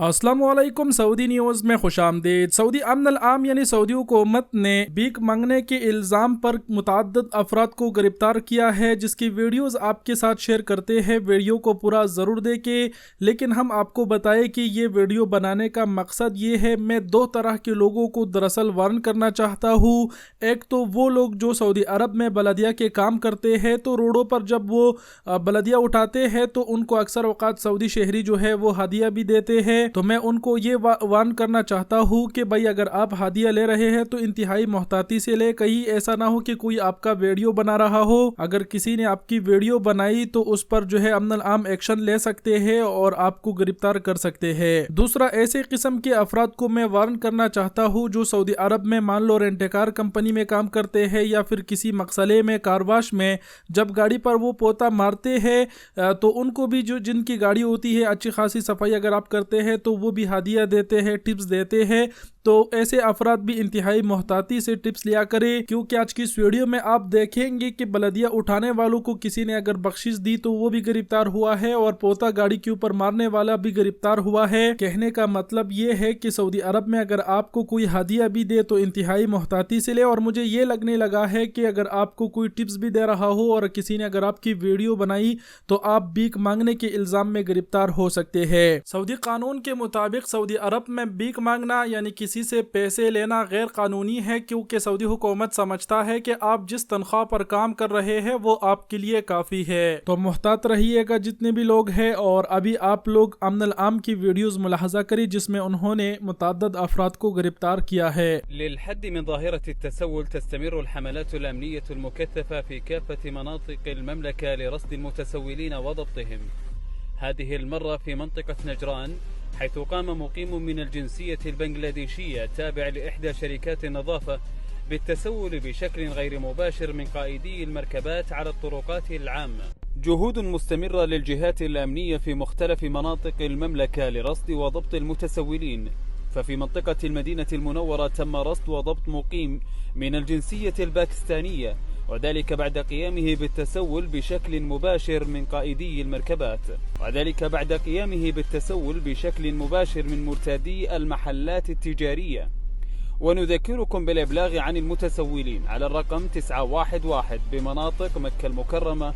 अस्सलाम वालेकुम। Saudi news में खुशामदीद। सऊदी अमन अल-आम यानी सऊदी हुकूमत ने भीख मांगने के इल्ज़ाम पर मुतअद्दिद अफराद को गिरफ्तार किया है, जिसकी वीडियोज़ आपके साथ शेयर करते हैं। वीडियो को पूरा ज़रूर देखें, लेकिन हम आपको बताएं कि ये वीडियो बनाने का मकसद ये है, मैं दो तरह के लोगों को दरअसल वार्न करना चाहता हूँ। एक तो वो लोग जो सऊदी अरब में बलदिया के काम करते हैं, तो रोडों पर जब वो बलदिया उठाते हैं तो उनको अक्सर औक़ात सऊदी शहरी जो है वो हदिया भी देते हैं। तो मैं उनको ये वार्न करना चाहता हूँ कि भाई अगर आप हादिया ले रहे हैं तो इंतहाई मोहताती से ले, कहीं ऐसा ना हो कि कोई आपका वीडियो बना रहा हो। अगर किसी ने आपकी वीडियो बनाई तो उस पर जो है अमन आम एक्शन ले सकते हैं और आपको गिरफ्तार कर सकते हैं। दूसरा, ऐसे किस्म के अफराद को मैं वार्न करना चाहता हूँ जो सऊदी अरब में मान लो रेंटेकार कंपनी में काम करते हैं या फिर किसी मकसले में, कारवाश में, जब गाड़ी पर वो पोता मारते हैं तो उनको भी जो जिनकी गाड़ी होती है अच्छी खासी सफाई अगर आप करते हैं तो वो भी हादिया देते हैं, टिप्स देते हैं। तो ऐसे अफराद भी इंतहाई मोहताती से टिप्स लिया करें, क्योंकि आज की इस वीडियो में आप देखेंगे कि बलदिया उठाने वालों को किसी ने अगर बख्शिश दी तो वो भी गिरफ्तार हुआ है और पोता गाड़ी के ऊपर मारने वाला भी गिरफ्तार हुआ है। कहने का मतलब ये है कि सऊदी अरब में अगर आपको कोई हादिया भी दे तो इंतहाई मोहताती से ले। और मुझे ये लगने लगा है कि अगर आपको कोई टिप्स भी दे रहा हो और किसी ने अगर आपकी वीडियो बनाई तो आप भीख मांगने के इल्जाम में गिरफ्तार हो सकते हैं। सऊदी कानून के मुताबिक सऊदी अरब में भीख मांगना यानी किसी से पैसे लेना गैर कानूनी है, क्योंकि सऊदी हुकूमत समझता है कि आप जिस तनख्वाह पर काम कर रहे हैं वो आपके लिए काफी है। तो मुहतात रहिएगा जितने भी लोग हैं। और अभी आप लोग अमन अल आम की वीडियोस मुलाहजा करें जिसमें उन्होंने मुतअद्दिद अफराद को गिरफ्तार किया है। للحد من ظاهرة التسول تستمر الحملات الأمنية المكثفة في كافة مناطق المملكة لرصد المتسولين وضبطهم. هذه المرة في منطقة نجران، حيث قام مقيم من الجنسية البنغلاديشية تابع لإحدى شركات النظافة بالتسول بشكل غير مباشر من قائدي المركبات على الطرقات العامة. جهود مستمرة للجهات الأمنية في مختلف مناطق المملكة لرصد وضبط المتسولين. ففي منطقة المدينة المنورة تم رصد وضبط مقيم من الجنسية الباكستانية، وذلك بعد قيامه بالتسول بشكل مباشر من قائدي المركبات، من مرتادي المحلات التجارية. ونذكركم بالإبلاغ عن المتسولين على الرقم 911 بمناطق مكة المكرمة